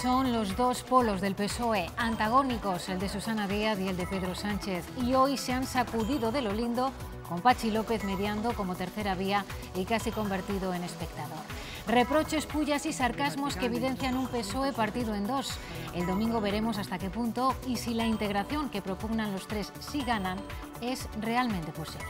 Son los dos polos del PSOE, antagónicos, el de Susana Díaz y el de Pedro Sánchez. Y hoy se han sacudido de lo lindo, con Patxi López mediando como tercera vía y casi convertido en espectador. Reproches, pullas y sarcasmos que evidencian un PSOE partido en dos. El domingo veremos hasta qué punto y si la integración que propugnan los tres, si ganan, es realmente posible.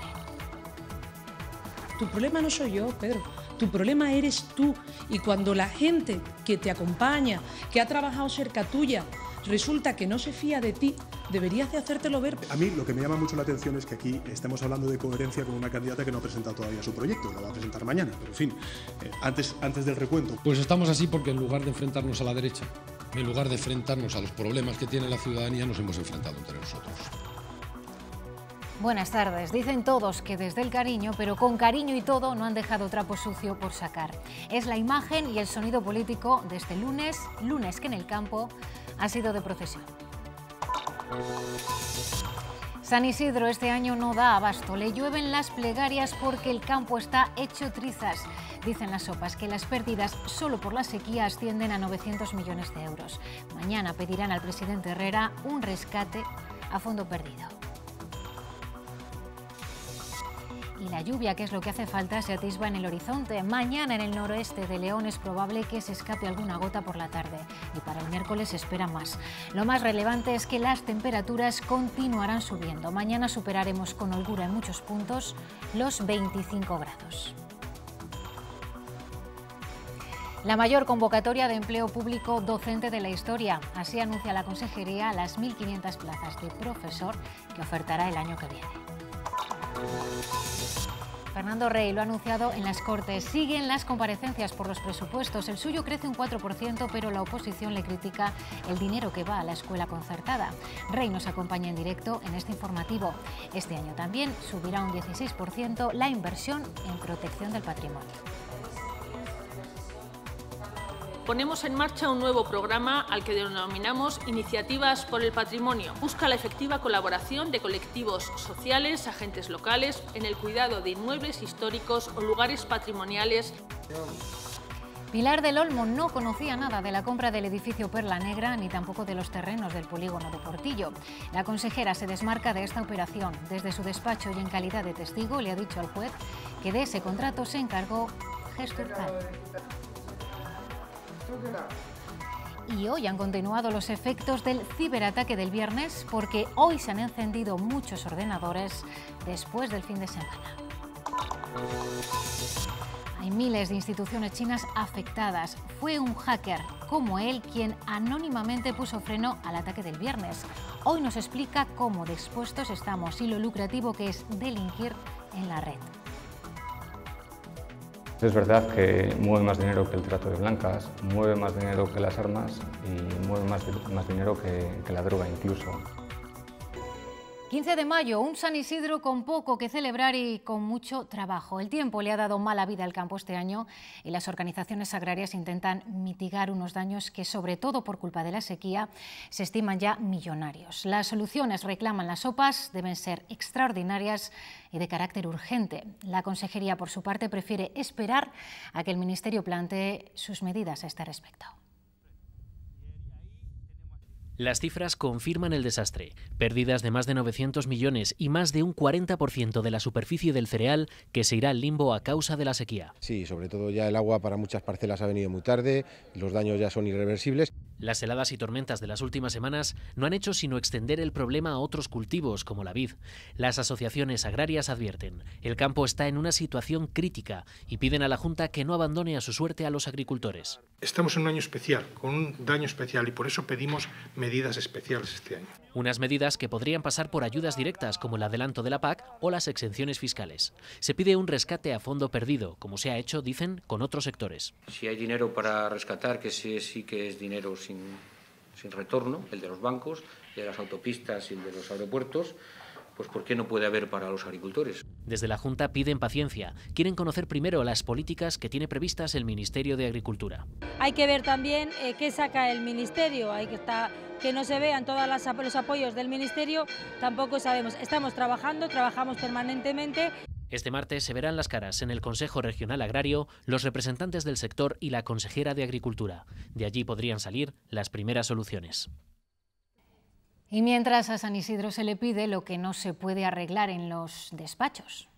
Tu problema no soy yo, Pedro. Tu problema eres tú. Y cuando la gente que te acompaña, que ha trabajado cerca tuya, resulta que no se fía de ti, deberías de hacértelo ver. A mí lo que me llama mucho la atención es que aquí estamos hablando de coherencia con una candidata que no ha presentado todavía su proyecto, lo va a presentar mañana, pero en fin, antes del recuento. Pues estamos así porque en lugar de enfrentarnos a la derecha, en lugar de enfrentarnos a los problemas que tiene la ciudadanía, nos hemos enfrentado entre nosotros. Buenas tardes. Dicen todos que desde el cariño, pero con cariño y todo, no han dejado trapo sucio por sacar. Es la imagen y el sonido político de este lunes que en el campo ha sido de procesión. San Isidro este año no da abasto, le llueven las plegarias porque el campo está hecho trizas. Dicen las sopas que las pérdidas solo por la sequía ascienden a 900 millones de euros. Mañana pedirán al presidente Herrera un rescate a fondo perdido. Y la lluvia, que es lo que hace falta, se atisba en el horizonte. Mañana en el noroeste de León es probable que se escape alguna gota por la tarde. Y para el miércoles se espera más. Lo más relevante es que las temperaturas continuarán subiendo. Mañana superaremos con holgura en muchos puntos los 25 grados. La mayor convocatoria de empleo público docente de la historia. Así anuncia la Consejería las 1.500 plazas de profesor que ofertará el año que viene. Fernando Rey lo ha anunciado en las Cortes. Siguen las comparecencias por los presupuestos. El suyo crece un 4%, pero la oposición le critica el dinero que va a la escuela concertada. Rey nos acompaña en directo en este informativo. Este año también subirá un 16% la inversión en protección del patrimonio. Ponemos en marcha un nuevo programa al que denominamos Iniciativas por el Patrimonio. Busca la efectiva colaboración de colectivos sociales, agentes locales, en el cuidado de inmuebles históricos o lugares patrimoniales. Pilar del Olmo no conocía nada de la compra del edificio Perla Negra ni tampoco de los terrenos del polígono de Portillo. La consejera se desmarca de esta operación. Desde su despacho y en calidad de testigo le ha dicho al juez que de ese contrato se encargó Gesturcal. Y hoy han continuado los efectos del ciberataque del viernes porque hoy se han encendido muchos ordenadores después del fin de semana. Hay miles de instituciones chinas afectadas. Fue un hacker como él quien anónimamente puso freno al ataque del viernes. Hoy nos explica cómo de expuestos estamos y lo lucrativo que es delinquir en la red. Es verdad que mueve más dinero que el trata de blancas, mueve más dinero que las armas y mueve más dinero que la droga incluso. 15 de mayo, un San Isidro con poco que celebrar y con mucho trabajo. El tiempo le ha dado mala vida al campo este año y las organizaciones agrarias intentan mitigar unos daños que, sobre todo por culpa de la sequía, se estiman ya millonarios. Las soluciones, reclaman las OPAs, deben ser extraordinarias y de carácter urgente. La Consejería, por su parte, prefiere esperar a que el Ministerio plantee sus medidas a este respecto. Las cifras confirman el desastre. Pérdidas de más de 900 millones y más de un 40% de la superficie del cereal que se irá al limbo a causa de la sequía. Sí, sobre todo ya el agua para muchas parcelas ha venido muy tarde, los daños ya son irreversibles. Las heladas y tormentas de las últimas semanas no han hecho sino extender el problema a otros cultivos, como la vid. Las asociaciones agrarias advierten, el campo está en una situación crítica y piden a la Junta que no abandone a su suerte a los agricultores. Estamos en un año especial, con un daño especial, y por eso pedimos medidas especiales este año. Unas medidas que podrían pasar por ayudas directas como el adelanto de la PAC o las exenciones fiscales. Se pide un rescate a fondo perdido, como se ha hecho, dicen, con otros sectores. Si hay dinero para rescatar, que sí que es dinero sin retorno, el de los bancos, el de las autopistas y el de los aeropuertos, pues ¿por qué no puede haber para los agricultores? Desde la Junta piden paciencia. Quieren conocer primero las políticas que tiene previstas el Ministerio de Agricultura. Hay que ver también qué saca el Ministerio, que no se vean todos los apoyos del Ministerio, tampoco sabemos. Trabajamos permanentemente. Este martes se verán las caras en el Consejo Regional Agrario los representantes del sector y la consejera de Agricultura. De allí podrían salir las primeras soluciones. Y mientras a San Isidro se le pide lo que no se puede arreglar en los despachos.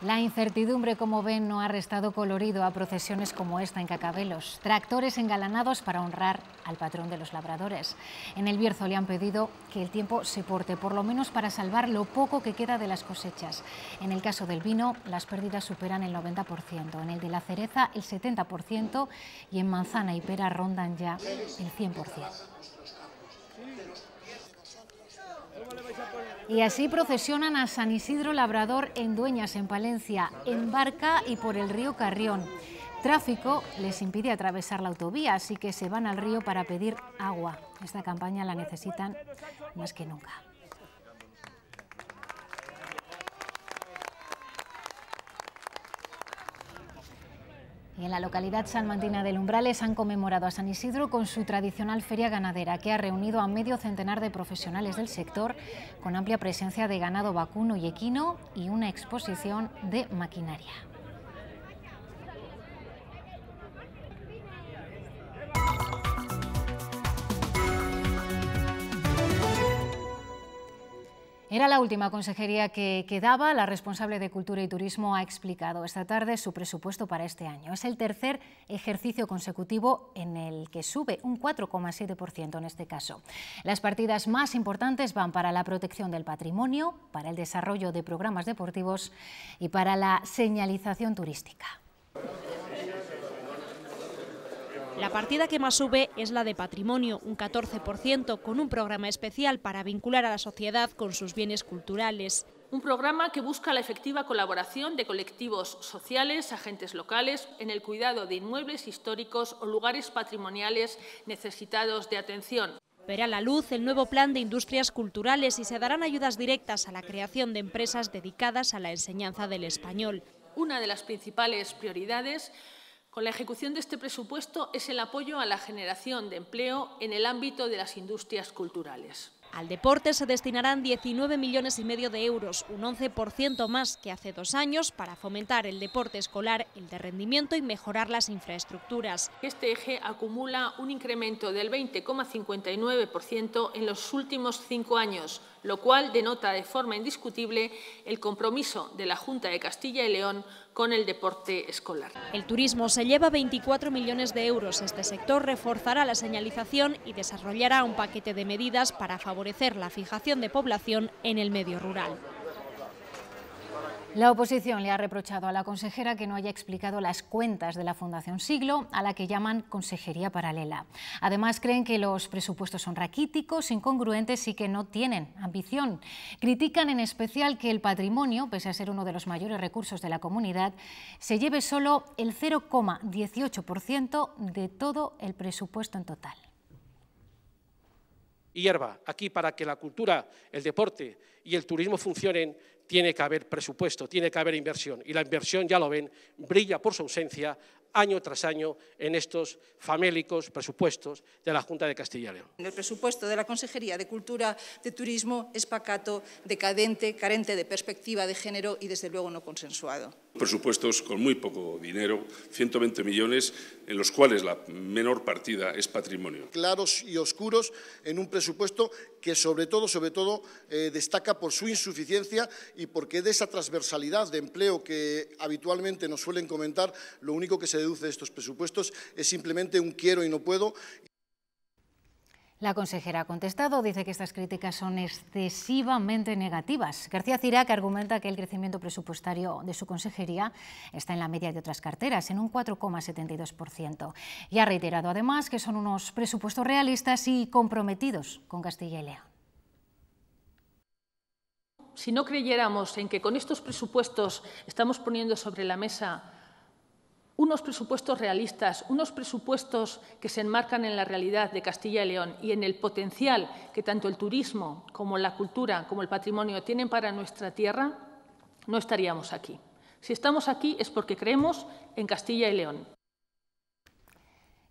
La incertidumbre, como ven, no ha restado colorido a procesiones como esta en Cacabelos. Tractores engalanados para honrar al patrón de los labradores. En el Bierzo le han pedido que el tiempo se porte, por lo menos para salvar lo poco que queda de las cosechas. En el caso del vino, las pérdidas superan el 90%, en el de la cereza el 70% y en manzana y pera rondan ya el 100%. Y así procesionan a San Isidro Labrador en Dueñas, en Palencia, en barca y por el río Carrión. Tráfico les impide atravesar la autovía, así que se van al río para pedir agua. Esta campaña la necesitan más que nunca. Y en la localidad salmantina del Umbrales han conmemorado a San Isidro con su tradicional feria ganadera, que ha reunido a medio centenar de profesionales del sector, con amplia presencia de ganado vacuno y equino y una exposición de maquinaria. Era la última consejería que quedaba. La responsable de Cultura y Turismo ha explicado esta tarde su presupuesto para este año. Es el tercer ejercicio consecutivo en el que sube un 4,7% en este caso. Las partidas más importantes van para la protección del patrimonio, para el desarrollo de programas deportivos y para la señalización turística. La partida que más sube es la de patrimonio, un 14%, con un programa especial para vincular a la sociedad con sus bienes culturales. Un programa que busca la efectiva colaboración de colectivos sociales, agentes locales, en el cuidado de inmuebles históricos o lugares patrimoniales necesitados de atención. Verá la luz el nuevo plan de industrias culturales y se darán ayudas directas a la creación de empresas dedicadas a la enseñanza del español. Una de las principales prioridades con la ejecución de este presupuesto es el apoyo a la generación de empleo en el ámbito de las industrias culturales. Al deporte se destinarán 19,5 millones de euros, un 11% más que hace 2 años, para fomentar el deporte escolar, el de rendimiento y mejorar las infraestructuras. Este eje acumula un incremento del 20,59% en los últimos 5 años, lo cual denota de forma indiscutible el compromiso de la Junta de Castilla y León con el deporte escolar. El turismo se lleva 24 millones de euros. Este sector reforzará la señalización y desarrollará un paquete de medidas para favorecer la fijación de población en el medio rural. La oposición le ha reprochado a la consejera que no haya explicado las cuentas de la Fundación Siglo, a la que llaman consejería paralela. Además, creen que los presupuestos son raquíticos, incongruentes y que no tienen ambición. Critican en especial que el patrimonio, pese a ser uno de los mayores recursos de la comunidad, se lleve solo el 0,18% de todo el presupuesto en total. Y hierba, aquí para que la cultura, el deporte y el turismo funcionen, tiene que haber presupuesto, tiene que haber inversión. Y la inversión, ya lo ven, brilla por su ausencia año tras año en estos famélicos presupuestos de la Junta de Castilla y León. El presupuesto de la Consejería de Cultura, de Turismo es pacato, decadente, carente de perspectiva de género y desde luego no consensuado. Presupuestos con muy poco dinero, 120 millones, en los cuales la menor partida es patrimonio. Claros y oscuros en un presupuesto que sobre todo destaca por su insuficiencia y porque de esa transversalidad de empleo que habitualmente nos suelen comentar, lo único que se deduce de estos presupuestos es simplemente un quiero y no puedo. La consejera ha contestado, dice que estas críticas son excesivamente negativas. García Cirac argumenta que el crecimiento presupuestario de su consejería está en la media de otras carteras, en un 4,72%. Y ha reiterado además que son unos presupuestos realistas y comprometidos con Castilla y León. Si no creyéramos en que con estos presupuestos estamos poniendo sobre la mesa unos presupuestos realistas, unos presupuestos que se enmarcan en la realidad de Castilla y León y en el potencial que tanto el turismo como la cultura como el patrimonio tienen para nuestra tierra, no estaríamos aquí. Si estamos aquí es porque creemos en Castilla y León.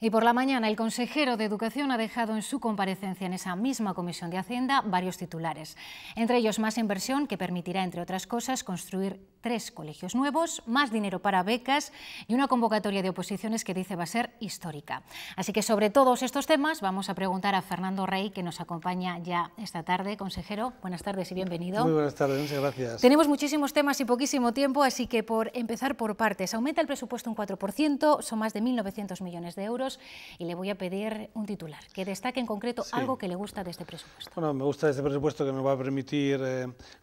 Y por la mañana el consejero de Educación ha dejado en su comparecencia en esa misma Comisión de Hacienda varios titulares. Entre ellos, más inversión que permitirá, entre otras cosas, construir 3 colegios nuevos, más dinero para becas y una convocatoria de oposiciones que dice va a ser histórica. Así que sobre todos estos temas vamos a preguntar a Fernando Rey, que nos acompaña ya esta tarde. Consejero, buenas tardes y bienvenido. Muy buenas tardes, muchas gracias. Tenemos muchísimos temas y poquísimo tiempo, así que por empezar por partes. Aumenta el presupuesto un 4%, son más de 1.900 millones de euros. Y le voy a pedir un titular, que destaque en concreto algo que le gusta de este presupuesto. Bueno, me gusta este presupuesto que nos va a permitir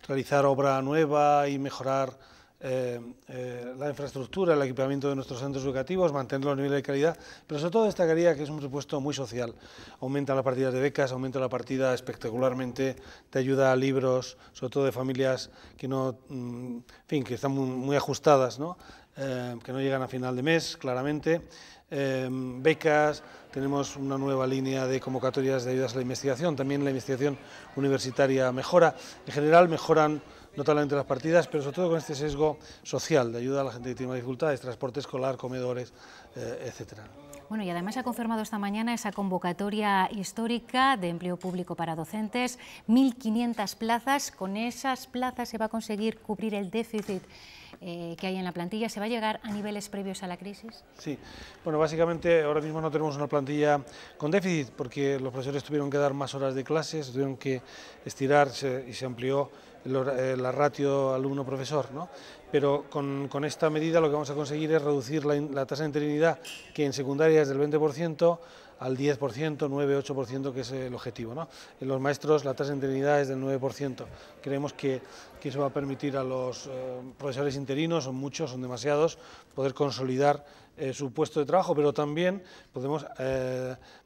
realizar obra nueva y mejorar la infraestructura, el equipamiento de nuestros centros educativos, mantener los niveles de calidad, pero sobre todo destacaría que es un presupuesto muy social. Aumenta las partidas de becas, aumenta la partida espectacularmente de ayuda a libros, sobre todo de familias que no, en fin, que están muy ajustadas, ¿no? Que no llegan a final de mes, claramente. Becas, tenemos una nueva línea de convocatorias de ayudas a la investigación, también la investigación universitaria mejora. En general mejoran notablemente las partidas, pero sobre todo con este sesgo social de ayuda a la gente que tiene más dificultades, transporte escolar, comedores, etcétera. Bueno, y además ha confirmado esta mañana esa convocatoria histórica de empleo público para docentes, 1.500 plazas. Con esas plazas se va a conseguir cubrir el déficit que hay en la plantilla. ¿Se va a llegar a niveles previos a la crisis? Sí, bueno, básicamente ahora mismo no tenemos una plantilla con déficit porque los profesores tuvieron que dar más horas de clases, tuvieron que estirarse y se amplió la ratio alumno-profesor, ¿no? Pero con esta medida lo que vamos a conseguir es reducir la tasa de interinidad, que en secundaria es del 20%, al 10%, 9-8%, que es el objetivo, ¿no? En los maestros la tasa de interinidad es del 9%. Creemos que eso va a permitir a los profesores interinos, son muchos, son demasiados, poder consolidar su puesto de trabajo, pero también podemos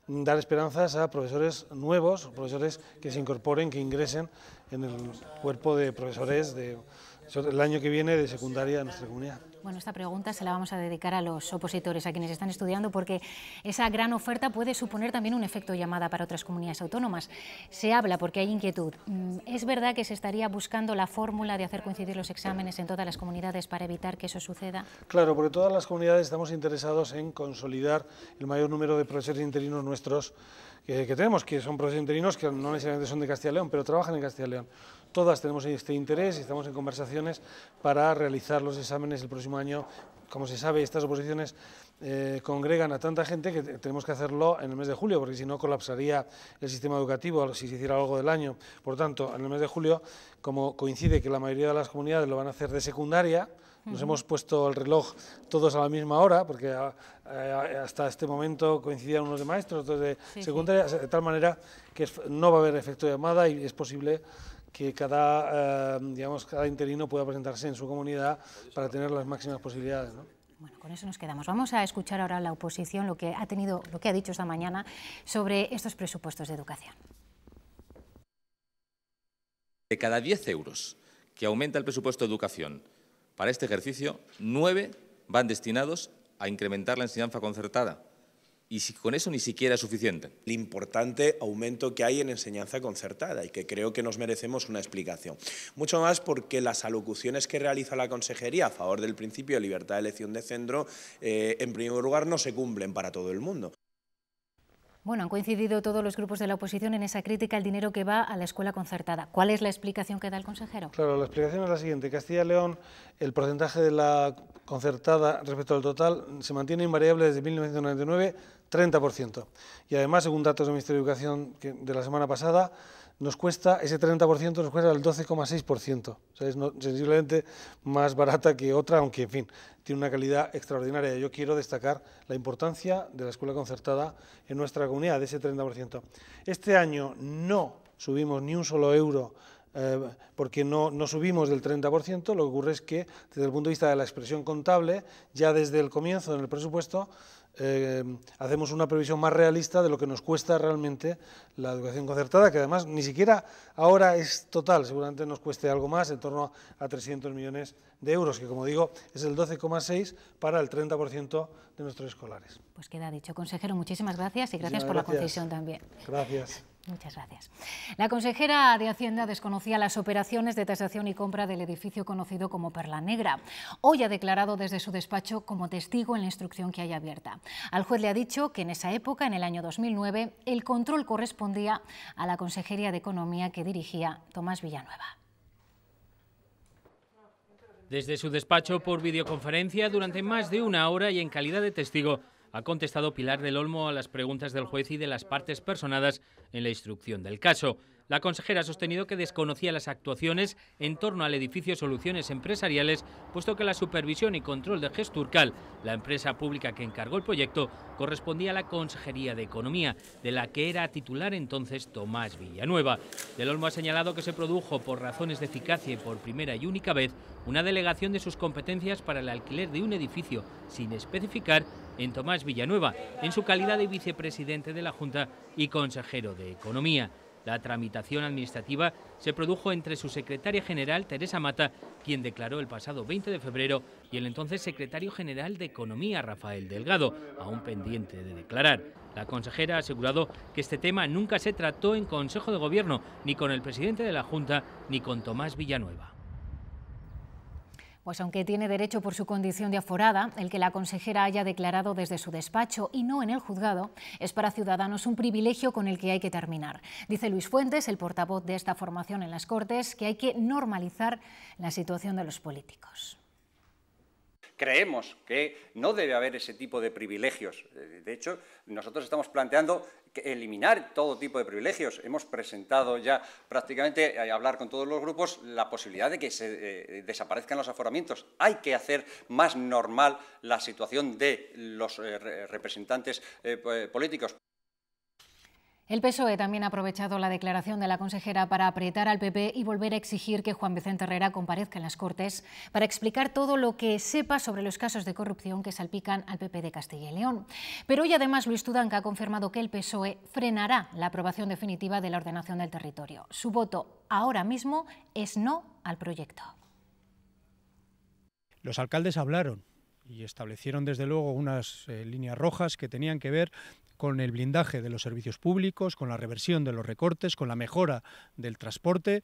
dar esperanzas a profesores nuevos, profesores que se incorporen, que ingresen en el cuerpo de profesores el año que viene de secundaria de nuestra comunidad. Bueno, esta pregunta se la vamos a dedicar a los opositores, a quienes están estudiando, porque esa gran oferta puede suponer también un efecto llamada para otras comunidades autónomas. Se habla porque hay inquietud. ¿Es verdad que se estaría buscando la fórmula de hacer coincidir los exámenes en todas las comunidades para evitar que eso suceda? Claro, porque todas las comunidades estamos interesados en consolidar el mayor número de profesores interinos nuestros que tenemos, que son profesores interinos que no necesariamente son de Castilla y León, pero trabajan en Castilla y León. Todas tenemos este interés y estamos en conversaciones para realizar los exámenes el próximo año. Como se sabe, estas oposiciones congregan a tanta gente que tenemos que hacerlo en el mes de julio, porque si no colapsaría el sistema educativo si se hiciera algo del año. Por tanto, en el mes de julio, como coincide que la mayoría de las comunidades lo van a hacer de secundaria, nos hemos puesto el reloj todos a la misma hora, porque hasta este momento coincidían unos de maestros, otros de secundaria, de tal manera que no va a haber efecto de llamada y es posible que cada interino pueda presentarse en su comunidad para tener las máximas posibilidades, ¿no? Bueno, con eso nos quedamos. Vamos a escuchar ahora a la oposición lo que ha dicho esta mañana sobre estos presupuestos de educación. De cada 10 euros que aumenta el presupuesto de educación para este ejercicio, 9 van destinados a incrementar la enseñanza concertada. Y con eso ni siquiera es suficiente. El importante aumento que hay en enseñanza concertada y que creo que nos merecemos una explicación. Mucho más porque las alocuciones que realiza la Consejería a favor del principio de libertad de elección de centro, en primer lugar, no se cumplen para todo el mundo. Bueno, han coincidido todos los grupos de la oposición en esa crítica al dinero que va a la escuela concertada. ¿Cuál es la explicación que da el consejero? Claro, la explicación es la siguiente. Castilla y León, el porcentaje de la concertada respecto al total se mantiene invariable desde 1999, 30%. Y además, según datos del Ministerio de Educación de la semana pasada, nos cuesta, ese 30% nos cuesta el 12,6%. O sea, es sensiblemente más barata que otra, aunque, en fin, tiene una calidad extraordinaria. Yo quiero destacar la importancia de la escuela concertada en nuestra comunidad, de ese 30%. Este año no subimos ni un solo euro porque no subimos del 30%, lo que ocurre es que, desde el punto de vista de la expresión contable, ya desde el comienzo en el presupuesto, hacemos una previsión más realista de lo que nos cuesta realmente la educación concertada, que además ni siquiera ahora es total, seguramente nos cueste algo más, en torno a 300 millones de euros, que como digo es el 12,6% para el 30% de nuestros escolares. Pues queda dicho. Consejero, muchísimas gracias y gracias por la concesión también. Gracias. Muchas gracias. La consejera de Hacienda desconocía las operaciones de tasación y compra del edificio conocido como Perla Negra. Hoy ha declarado desde su despacho como testigo en la instrucción que hay abierta. Al juez le ha dicho que en esa época, en el año 2009, el control correspondía a la Consejería de Economía que dirigía Tomás Villanueva. Desde su despacho por videoconferencia durante más de una hora y en calidad de testigo, ha contestado Pilar del Olmo a las preguntas del juez y de las partes personadas en la instrucción del caso. La consejera ha sostenido que desconocía las actuaciones en torno al edificio Soluciones Empresariales, puesto que la supervisión y control de Gesturcal, la empresa pública que encargó el proyecto, correspondía a la Consejería de Economía, de la que era titular entonces Tomás Villanueva. Del Olmo ha señalado que se produjo por razones de eficacia y por primera y única vez una delegación de sus competencias para el alquiler de un edificio, sin especificar, en Tomás Villanueva, en su calidad de vicepresidente de la Junta y consejero de Economía. La tramitación administrativa se produjo entre su secretaria general, Teresa Mata, quien declaró el pasado 20 de febrero, y el entonces secretario general de Economía, Rafael Delgado, aún pendiente de declarar. La consejera ha asegurado que este tema nunca se trató en Consejo de Gobierno, ni con el presidente de la Junta, ni con Tomás Villanueva. Pues aunque tiene derecho por su condición de aforada, el que la consejera haya declarado desde su despacho y no en el juzgado es para Ciudadanos un privilegio con el que hay que terminar. Dice Luis Fuentes, el portavoz de esta formación en las Cortes, que hay que normalizar la situación de los políticos. Creemos que no debe haber ese tipo de privilegios. De hecho, nosotros estamos planteando eliminar todo tipo de privilegios. Hemos presentado ya prácticamente, a hablar con todos los grupos, la posibilidad de que se desaparezcan los aforamientos. Hay que hacer más normal la situación de los representantes políticos. El PSOE también ha aprovechado la declaración de la consejera para apretar al PP y volver a exigir que Juan Vicente Herrera comparezca en las Cortes para explicar todo lo que sepa sobre los casos de corrupción que salpican al PP de Castilla y León. Pero hoy además Luis Tudanca ha confirmado que el PSOE frenará la aprobación definitiva de la ordenación del territorio. Su voto ahora mismo es no al proyecto. Los alcaldes hablaron y establecieron desde luego unas líneas rojas que tenían que ver con el blindaje de los servicios públicos, con la reversión de los recortes, con la mejora del transporte.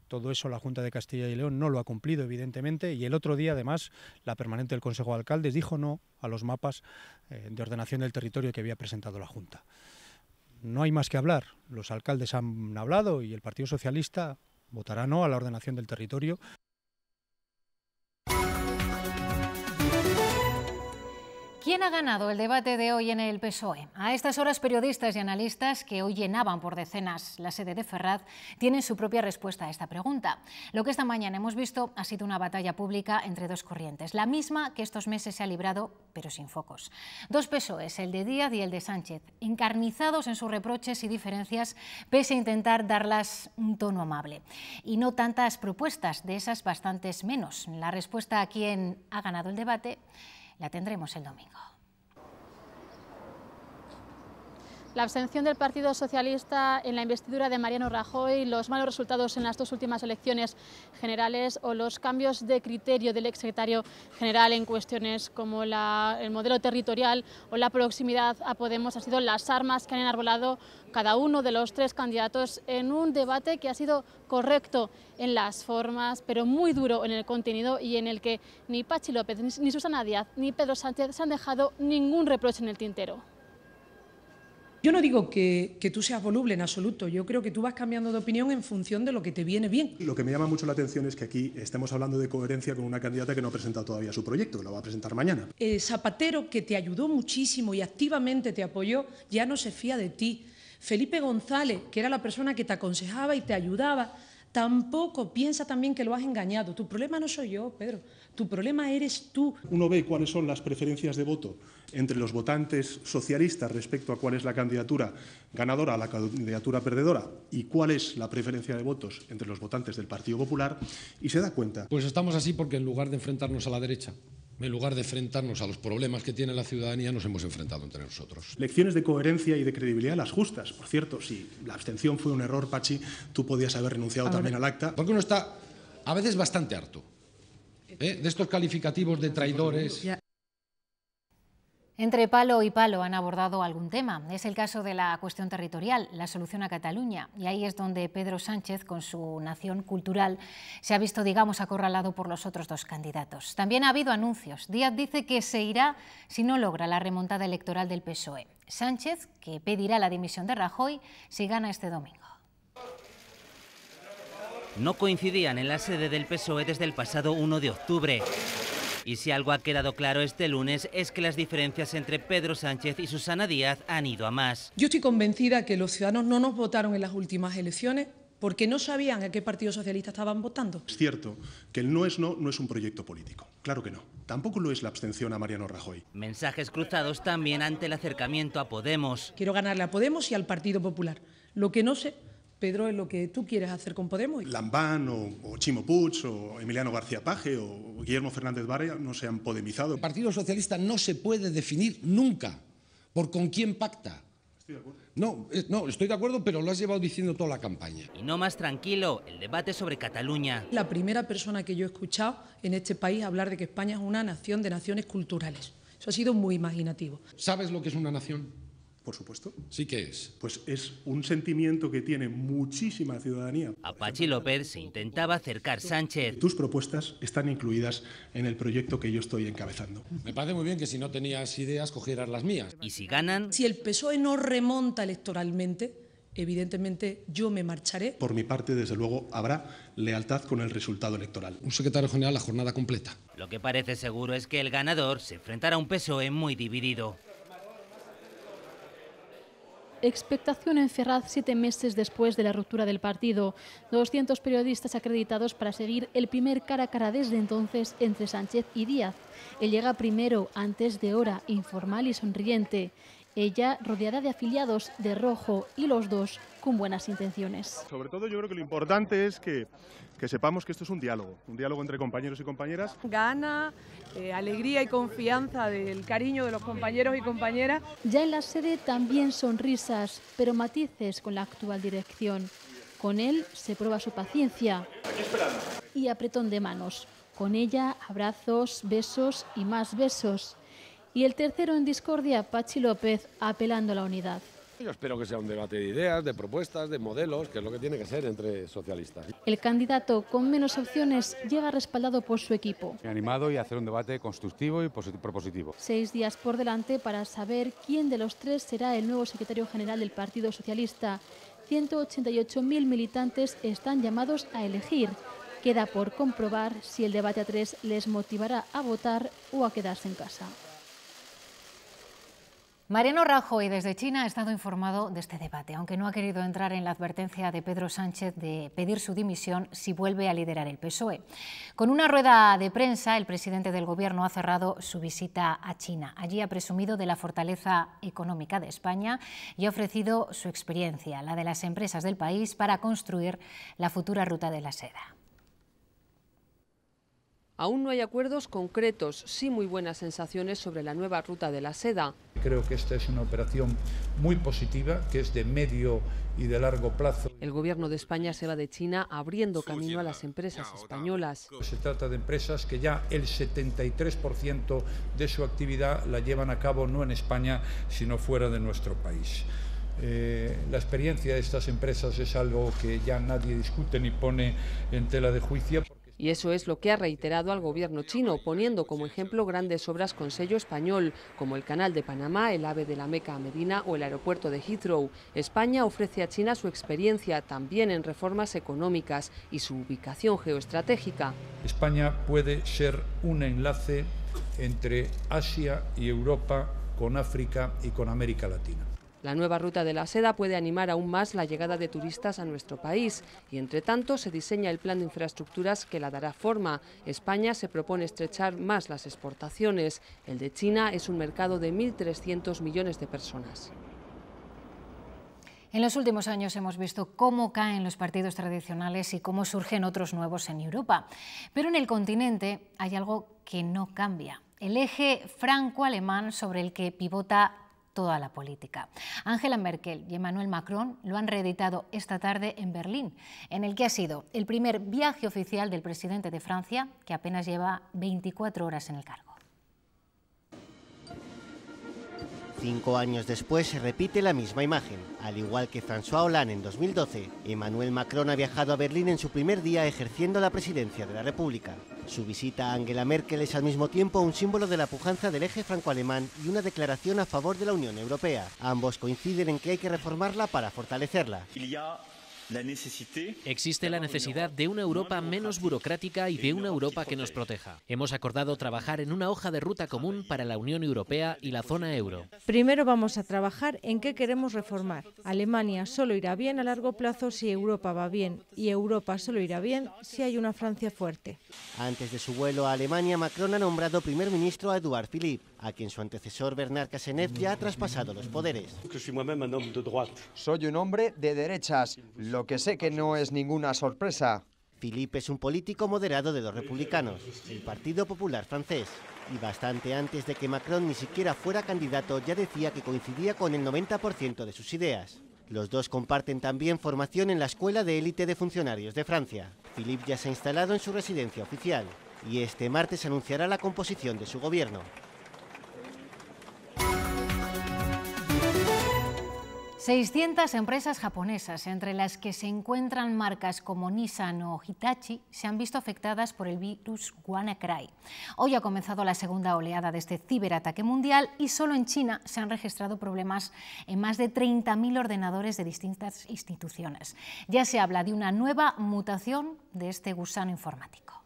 Todo eso la Junta de Castilla y León no lo ha cumplido, evidentemente, y el otro día, además, la permanente del Consejo de Alcaldes dijo no a los mapas de ordenación del territorio que había presentado la Junta. No hay más que hablar. Los alcaldes han hablado y el Partido Socialista votará no a la ordenación del territorio. ¿Quién ha ganado el debate de hoy en el PSOE? A estas horas, periodistas y analistas que hoy llenaban por decenas la sede de Ferraz tienen su propia respuesta a esta pregunta. Lo que esta mañana hemos visto ha sido una batalla pública entre dos corrientes, la misma que estos meses se ha librado, pero sin focos. Dos PSOEs, el de Díaz y el de Sánchez, encarnizados en sus reproches y diferencias, pese a intentar darlas un tono amable. Y no tantas propuestas, de esas bastantes menos. La respuesta a quién ha ganado el debate la tendremos el domingo. La abstención del Partido Socialista en la investidura de Mariano Rajoy, los malos resultados en las dos últimas elecciones generales o los cambios de criterio del exsecretario general en cuestiones como el modelo territorial o la proximidad a Podemos han sido las armas que han enarbolado cada uno de los tres candidatos en un debate que ha sido correcto en las formas, pero muy duro en el contenido y en el que ni Patxi López, ni Susana Díaz, ni Pedro Sánchez se han dejado ningún reproche en el tintero. Yo no digo que tú seas voluble en absoluto, yo creo que tú vas cambiando de opinión en función de lo que te viene bien. Lo que me llama mucho la atención es que aquí estemos hablando de coherencia con una candidata que no ha presentado todavía su proyecto, que lo va a presentar mañana. Zapatero, que te ayudó muchísimo y activamente te apoyó, ya no se fía de ti. Felipe González, que era la persona que te aconsejaba y te ayudaba, tampoco piensa también que lo has engañado. Tu problema no soy yo, Pedro, tu problema eres tú. Uno ve cuáles son las preferencias de voto entre los votantes socialistas respecto a cuál es la candidatura ganadora, la candidatura perdedora, y cuál es la preferencia de votos entre los votantes del Partido Popular, y se da cuenta. Pues estamos así porque en lugar de enfrentarnos a la derecha, en lugar de enfrentarnos a los problemas que tiene la ciudadanía, nos hemos enfrentado entre nosotros. Lecciones de coherencia y de credibilidad las justas. Por cierto, si la abstención fue un error, Patxi, tú podías haber renunciado también al acta. Porque uno está a veces bastante harto de estos calificativos de traidores. Entre palo y palo han abordado algún tema. Es el caso de la cuestión territorial, la solución a Cataluña. Y ahí es donde Pedro Sánchez, con su nación cultural, se ha visto, digamos, acorralado por los otros dos candidatos. También ha habido anuncios. Díaz dice que se irá si no logra la remontada electoral del PSOE. Sánchez, que pedirá la dimisión de Rajoy si gana este domingo. No coincidían en la sede del PSOE desde el pasado 1 de octubre. Y si algo ha quedado claro este lunes es que las diferencias entre Pedro Sánchez y Susana Díaz han ido a más. Yo estoy convencida que los ciudadanos no nos votaron en las últimas elecciones porque no sabían a qué Partido Socialista estaban votando. Es cierto que el no es un proyecto político, claro que no. Tampoco lo es la abstención a Mariano Rajoy. Mensajes cruzados también ante el acercamiento a Podemos. Quiero ganarle a Podemos y al Partido Popular. Lo que no sé, Pedro, es lo que tú quieres hacer con Podemos. Lambán o Chimo Puig o Emiliano García Paje o Guillermo Fernández Vara no se han podemizado. El Partido Socialista no se puede definir nunca por con quién pacta. Estoy de acuerdo. No, estoy de acuerdo, pero lo has llevado diciendo toda la campaña. Y no más tranquilo, el debate sobre Cataluña. La primera persona que yo he escuchado en este país hablar de que España es una nación de naciones culturales. Eso ha sido muy imaginativo. ¿Sabes lo que es una nación? Por supuesto. ¿Sí que es? Pues es un sentimiento que tiene muchísima ciudadanía. A Patxi López se intentaba acercar Sánchez. Tus propuestas están incluidas en el proyecto que yo estoy encabezando. Me parece muy bien que si no tenías ideas cogieras las mías. ¿Y si ganan? Si el PSOE no remonta electoralmente, evidentemente yo me marcharé. Por mi parte, desde luego, habrá lealtad con el resultado electoral. Un secretario general la jornada completa. Lo que parece seguro es que el ganador se enfrentará a un PSOE muy dividido. Expectación en Ferraz 7 meses después de la ruptura del partido. 200 periodistas acreditados para seguir el primer cara a cara desde entonces entre Sánchez y Díaz. Él llega primero, antes de hora, informal y sonriente. Ella rodeada de afiliados de rojo y los dos con buenas intenciones. Sobre todo yo creo que lo importante es que sepamos que esto es un diálogo entre compañeros y compañeras. Gana, alegría y confianza del cariño de los compañeros y compañeras. Ya en la sede también sonrisas, pero matices con la actual dirección. Con él se prueba su paciencia y apretón de manos. Con ella abrazos, besos y más besos. Y el tercero en discordia, Patxi López, apelando a la unidad. Yo espero que sea un debate de ideas, de propuestas, de modelos, que es lo que tiene que ser entre socialistas. El candidato con menos opciones llega respaldado por su equipo. Animado y hacer un debate constructivo y propositivo. 6 días por delante para saber quién de los tres será el nuevo secretario general del Partido Socialista. 188.000 militantes están llamados a elegir. Queda por comprobar si el debate a 3 les motivará a votar o a quedarse en casa. Mariano Rajoy desde China ha estado informado de este debate, aunque no ha querido entrar en la advertencia de Pedro Sánchez de pedir su dimisión si vuelve a liderar el PSOE. Con una rueda de prensa, el presidente del Gobierno ha cerrado su visita a China. Allí ha presumido de la fortaleza económica de España y ha ofrecido su experiencia, la de las empresas del país, para construir la futura ruta de la seda. Aún no hay acuerdos concretos, sí muy buenas sensaciones sobre la nueva ruta de la seda. Creo que esta es una operación muy positiva, que es de medio y de largo plazo. El Gobierno de España se va de China abriendo camino a las empresas españolas. Se trata de empresas que ya el 73% de su actividad la llevan a cabo no en España, sino fuera de nuestro país. La experiencia de estas empresas es algo que ya nadie discute ni pone en tela de juicio. Y eso es lo que ha reiterado al gobierno chino, poniendo como ejemplo grandes obras con sello español, como el Canal de Panamá, el AVE de la Meca a Medina o el aeropuerto de Heathrow. España ofrece a China su experiencia también en reformas económicas y su ubicación geoestratégica. España puede ser un enlace entre Asia y Europa, con África y con América Latina. La nueva ruta de la seda puede animar aún más la llegada de turistas a nuestro país y, entre tanto, se diseña el plan de infraestructuras que la dará forma. España se propone estrechar más las exportaciones. El de China es un mercado de 1.300 millones de personas. En los últimos años hemos visto cómo caen los partidos tradicionales y cómo surgen otros nuevos en Europa. Pero en el continente hay algo que no cambia: el eje franco-alemán sobre el que pivota toda la política. Angela Merkel y Emmanuel Macron lo han reeditado esta tarde en Berlín, en el que ha sido el primer viaje oficial del presidente de Francia, que apenas lleva 24 horas en el cargo. 5 años después se repite la misma imagen. Al igual que François Hollande en 2012, Emmanuel Macron ha viajado a Berlín en su primer día ejerciendo la presidencia de la República. Su visita a Angela Merkel es al mismo tiempo un símbolo de la pujanza del eje franco-alemán y una declaración a favor de la Unión Europea. Ambos coinciden en que hay que reformarla para fortalecerla. Existe la necesidad de una Europa menos burocrática y de una Europa que nos proteja. Hemos acordado trabajar en una hoja de ruta común para la Unión Europea y la zona euro. Primero vamos a trabajar en qué queremos reformar. Alemania solo irá bien a largo plazo si Europa va bien, y Europa solo irá bien si hay una Francia fuerte. Antes de su vuelo a Alemania, Macron ha nombrado primer ministro a Édouard Philippe, a quien su antecesor Bernard Cazeneuve ya ha traspasado los poderes. Soy un hombre de derechas, lo que sé que no es ninguna sorpresa. Philippe es un político moderado de los republicanos, el Partido Popular francés. Y bastante antes de que Macron ni siquiera fuera candidato, ya decía que coincidía con el 90% de sus ideas. Los dos comparten también formación en la Escuela de Élite de Funcionarios de Francia. Philippe ya se ha instalado en su residencia oficial y este martes anunciará la composición de su gobierno. 600 empresas japonesas, entre las que se encuentran marcas como Nissan o Hitachi, se han visto afectadas por el virus WannaCry. Hoy ha comenzado la segunda oleada de este ciberataque mundial y solo en China se han registrado problemas en más de 30.000 ordenadores de distintas instituciones. Ya se habla de una nueva mutación de este gusano informático.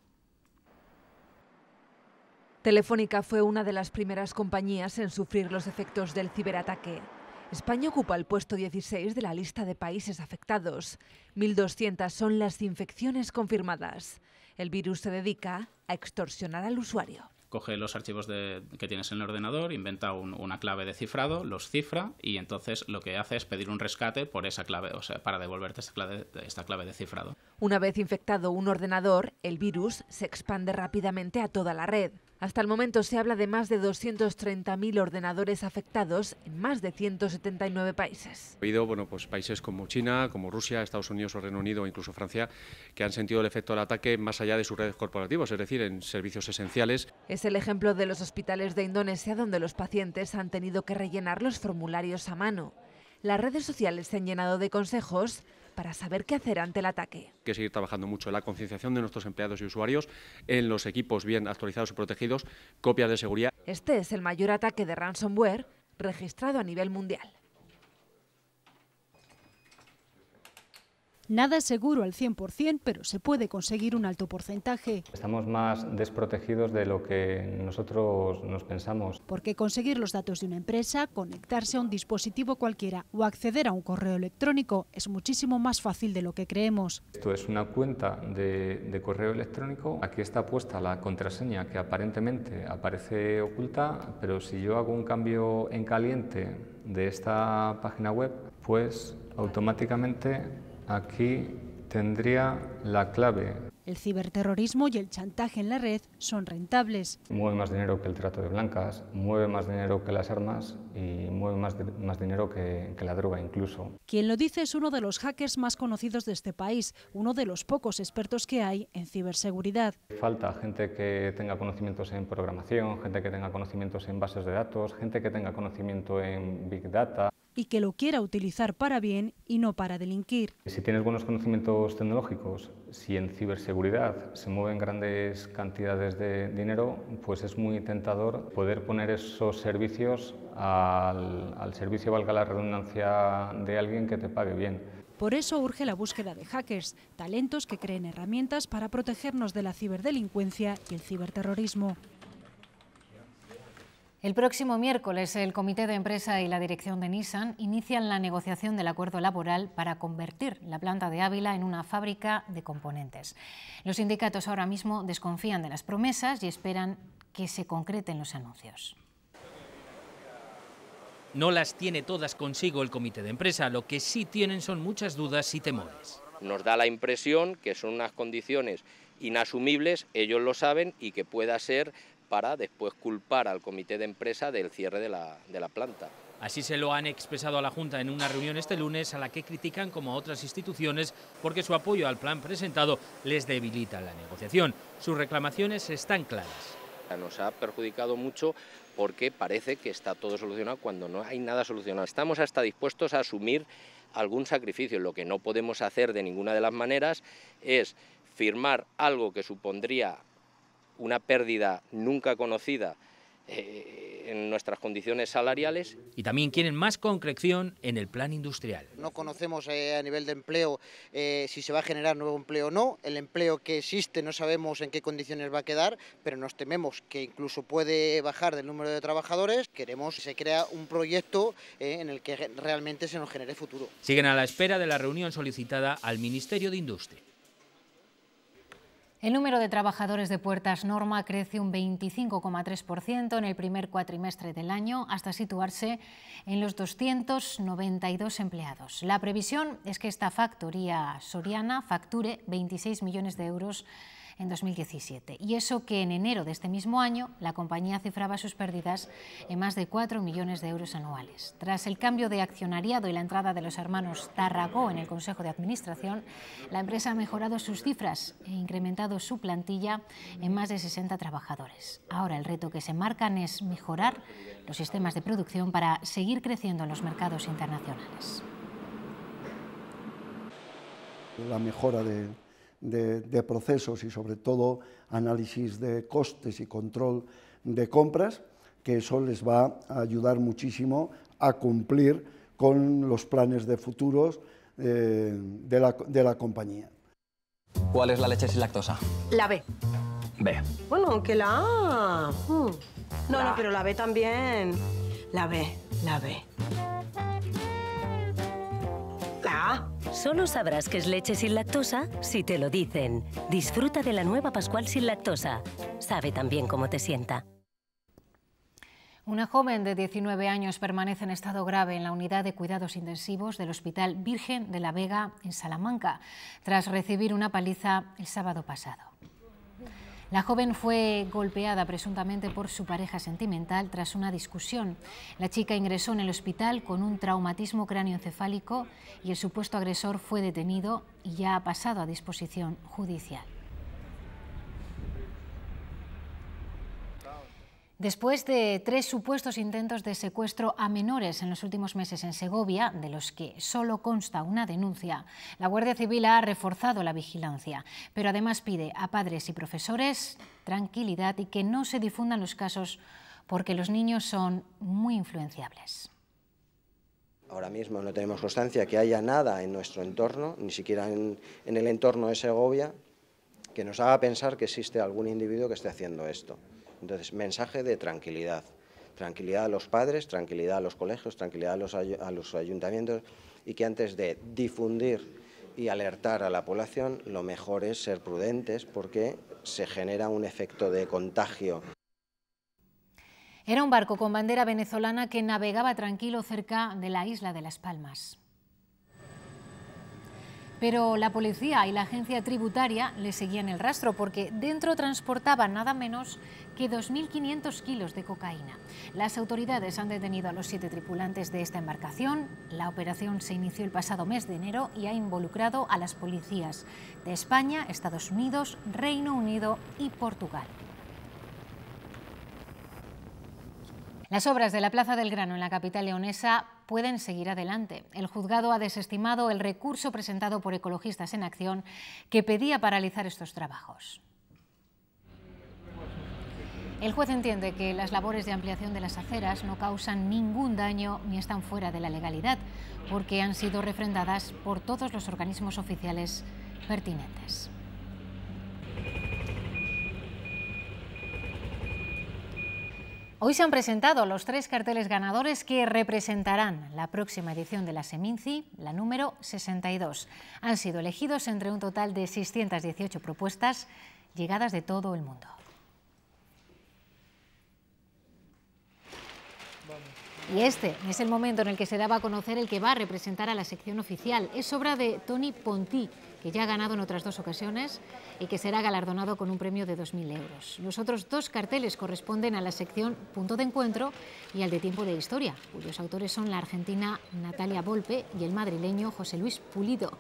Telefónica fue una de las primeras compañías en sufrir los efectos del ciberataque. España ocupa el puesto 16 de la lista de países afectados. 1.200 son las infecciones confirmadas. El virus se dedica a extorsionar al usuario. Coge los archivos que tienes en el ordenador, inventa una clave de cifrado, los cifra y entonces lo que hace es pedir un rescate por esa clave, o sea, para devolverte esta clave de cifrado. Una vez infectado un ordenador, el virus se expande rápidamente a toda la red. Hasta el momento se habla de más de 230.000 ordenadores afectados en más de 179 países. Ha habido países como China, como Rusia, Estados Unidos o Reino Unido o incluso Francia que han sentido el efecto del ataque más allá de sus redes corporativas, es decir, en servicios esenciales. Es el ejemplo de los hospitales de Indonesia donde los pacientes han tenido que rellenar los formularios a mano. Las redes sociales se han llenado de consejos para saber qué hacer ante el ataque. Hay que seguir trabajando mucho en la concienciación de nuestros empleados y usuarios, en los equipos bien actualizados y protegidos, copias de seguridad. Este es el mayor ataque de ransomware registrado a nivel mundial. Nada es seguro al 100%, pero se puede conseguir un alto porcentaje. Estamos más desprotegidos de lo que nosotros nos pensamos. Porque conseguir los datos de una empresa, conectarse a un dispositivo cualquiera o acceder a un correo electrónico es muchísimo más fácil de lo que creemos. Esto es una cuenta de correo electrónico. Aquí está puesta la contraseña que aparentemente aparece oculta, pero si yo hago un cambio en caliente de esta página web, pues automáticamente aquí tendría la clave. El ciberterrorismo y el chantaje en la red son rentables. Mueve más dinero que el trato de blancas, mueve más dinero que las armas y mueve más dinero que la droga incluso. Quien lo dice es uno de los hackers más conocidos de este país, uno de los pocos expertos que hay en ciberseguridad. Falta gente que tenga conocimientos en programación, gente que tenga conocimientos en bases de datos, gente que tenga conocimiento en Big Data. Y que lo quiera utilizar para bien y no para delinquir. Si tienes buenos conocimientos tecnológicos, si en ciberseguridad se mueven grandes cantidades de dinero, pues es muy tentador poder poner esos servicios al servicio, valga la redundancia, de alguien que te pague bien. Por eso urge la búsqueda de hackers, talentos que creen herramientas para protegernos de la ciberdelincuencia y el ciberterrorismo. El próximo miércoles, el Comité de Empresa y la dirección de Nissan inician la negociación del acuerdo laboral para convertir la planta de Ávila en una fábrica de componentes. Los sindicatos ahora mismo desconfían de las promesas y esperan que se concreten los anuncios. No las tiene todas consigo el Comité de Empresa, lo que sí tienen son muchas dudas y temores. Nos da la impresión que son unas condiciones inasumibles, ellos lo saben, y que pueda ser para después culpar al Comité de Empresa del cierre de la planta. Así se lo han expresado a la Junta en una reunión este lunes, a la que critican como a otras instituciones porque su apoyo al plan presentado les debilita la negociación. Sus reclamaciones están claras. Nos ha perjudicado mucho porque parece que está todo solucionado cuando no hay nada solucionado. Estamos hasta dispuestos a asumir algún sacrificio. Lo que no podemos hacer de ninguna de las maneras es firmar algo que supondría una pérdida nunca conocida en nuestras condiciones salariales. Y también quieren más concreción en el plan industrial. No conocemos a nivel de empleo si se va a generar nuevo empleo o no. El empleo que existe no sabemos en qué condiciones va a quedar, pero nos tememos que incluso puede bajar del número de trabajadores. Queremos que se crea un proyecto en el que realmente se nos genere futuro. Siguen a la espera de la reunión solicitada al Ministerio de Industria. El número de trabajadores de Puertas Norma crece un 25,3% en el primer cuatrimestre del año, hasta situarse en los 292 empleados. La previsión es que esta factoría soriana facture 26 millones de euros en 2017. Y eso que en enero de este mismo año la compañía cifraba sus pérdidas en más de 4 millones de euros anuales. Tras el cambio de accionariado y la entrada de los hermanos Tarragó en el Consejo de Administración, la empresa ha mejorado sus cifras e incrementado su plantilla en más de 60 trabajadores. Ahora el reto que se marcan es mejorar los sistemas de producción para seguir creciendo en los mercados internacionales. La mejora de procesos y sobre todo análisis de costes y control de compras, que eso les va a ayudar muchísimo a cumplir con los planes de futuros de la compañía. ¿Cuál es la leche sin lactosa? La B. B. Bueno, que la A. No, pero la B también. La B. La A. Solo sabrás que es leche sin lactosa si te lo dicen. Disfruta de la nueva Pascual sin lactosa. Sabe tan bien cómo te sienta. Una joven de 19 años permanece en estado grave en la unidad de cuidados intensivos del Hospital Virgen de la Vega en Salamanca, tras recibir una paliza el sábado pasado. La joven fue golpeada presuntamente por su pareja sentimental tras una discusión. La chica ingresó en el hospital con un traumatismo cráneoencefálico y el supuesto agresor fue detenido y ya ha pasado a disposición judicial. Después de 3 supuestos intentos de secuestro a menores en los últimos meses en Segovia, de los que solo consta una denuncia, la Guardia Civil ha reforzado la vigilancia, pero además pide a padres y profesores tranquilidad y que no se difundan los casos porque los niños son muy influenciables. Ahora mismo no tenemos constancia que haya nada en nuestro entorno, ni siquiera en el entorno de Segovia, que nos haga pensar que existe algún individuo que esté haciendo esto. Entonces, mensaje de tranquilidad. Tranquilidad a los padres, tranquilidad a los colegios, tranquilidad a los ayuntamientos, y que antes de difundir y alertar a la población, lo mejor es ser prudentes porque se genera un efecto de contagio. Era un barco con bandera venezolana que navegaba tranquilo cerca de la isla de Las Palmas. Pero la policía y la agencia tributaria le seguían el rastro porque dentro transportaba nada menos que 2.500 kilos de cocaína. Las autoridades han detenido a los 7 tripulantes de esta embarcación. La operación se inició el pasado mes de enero y ha involucrado a las policías de España, Estados Unidos, Reino Unido y Portugal. Las obras de la Plaza del Grano en la capital leonesa pueden seguir adelante. El juzgado ha desestimado el recurso presentado por Ecologistas en Acción que pedía paralizar estos trabajos. El juez entiende que las labores de ampliación de las aceras no causan ningún daño ni están fuera de la legalidad, porque han sido refrendadas por todos los organismos oficiales pertinentes. Hoy se han presentado los 3 carteles ganadores que representarán la próxima edición de la Seminci, la número 62. Han sido elegidos entre un total de 618 propuestas llegadas de todo el mundo. Y este es el momento en el que se daba a conocer el que va a representar a la sección oficial. Es obra de Toni Ponti, que ya ha ganado en otras 2 ocasiones y que será galardonado con un premio de 2.000 euros. Los otros 2 carteles corresponden a la sección Punto de Encuentro y al de Tiempo de Historia, cuyos autores son la argentina Natalia Volpe y el madrileño José Luis Pulido,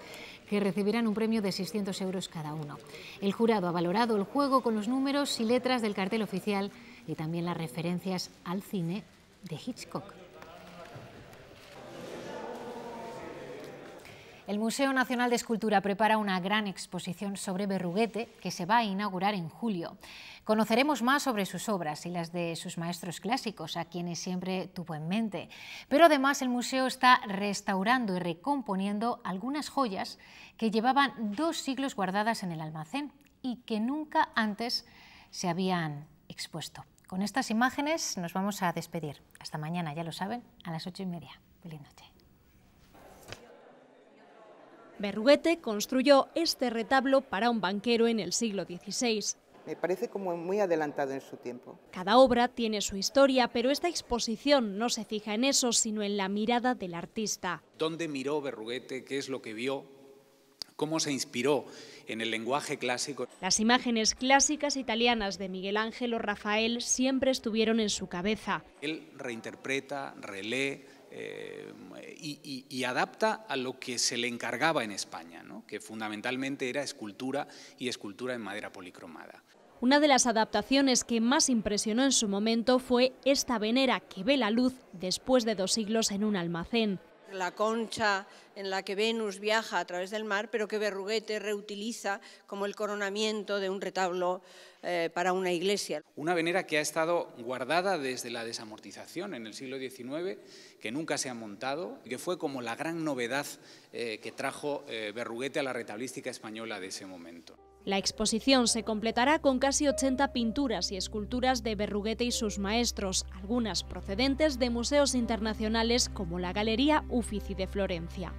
que recibirán un premio de 600 euros cada uno. El jurado ha valorado el juego con los números y letras del cartel oficial y también las referencias al cine de Hitchcock. El Museo Nacional de Escultura prepara una gran exposición sobre Berruguete que se va a inaugurar en julio. Conoceremos más sobre sus obras y las de sus maestros clásicos, a quienes siempre tuvo en mente. Pero además el museo está restaurando y recomponiendo algunas joyas que llevaban 2 siglos guardadas en el almacén y que nunca antes se habían expuesto. Con estas imágenes nos vamos a despedir. Hasta mañana, ya lo saben, a las 8:30. Feliz noche. Berruguete construyó este retablo para un banquero en el siglo XVI. Me parece como muy adelantado en su tiempo. Cada obra tiene su historia, pero esta exposición no se fija en eso, sino en la mirada del artista. ¿Dónde miró Berruguete? ¿Qué es lo que vio? ¿Cómo se inspiró en el lenguaje clásico? Las imágenes clásicas italianas de Miguel Ángel o Rafael siempre estuvieron en su cabeza. Él reinterpreta, relee y adapta a lo que se le encargaba en España, ¿no? Que fundamentalmente era escultura y escultura en madera policromada. Una de las adaptaciones que más impresionó en su momento fue esta venera que ve la luz después de 2 siglos en un almacén. La concha en la que Venus viaja a través del mar, pero que Berruguete reutiliza como el coronamiento de un retablo para una iglesia. Una venera que ha estado guardada desde la desamortización en el siglo XIX, que nunca se ha montado, y que fue como la gran novedad que trajo Berruguete a la retablística española de ese momento. La exposición se completará con casi 80 pinturas y esculturas de Berruguete y sus maestros, algunas procedentes de museos internacionales como la Galería Uffizi de Florencia.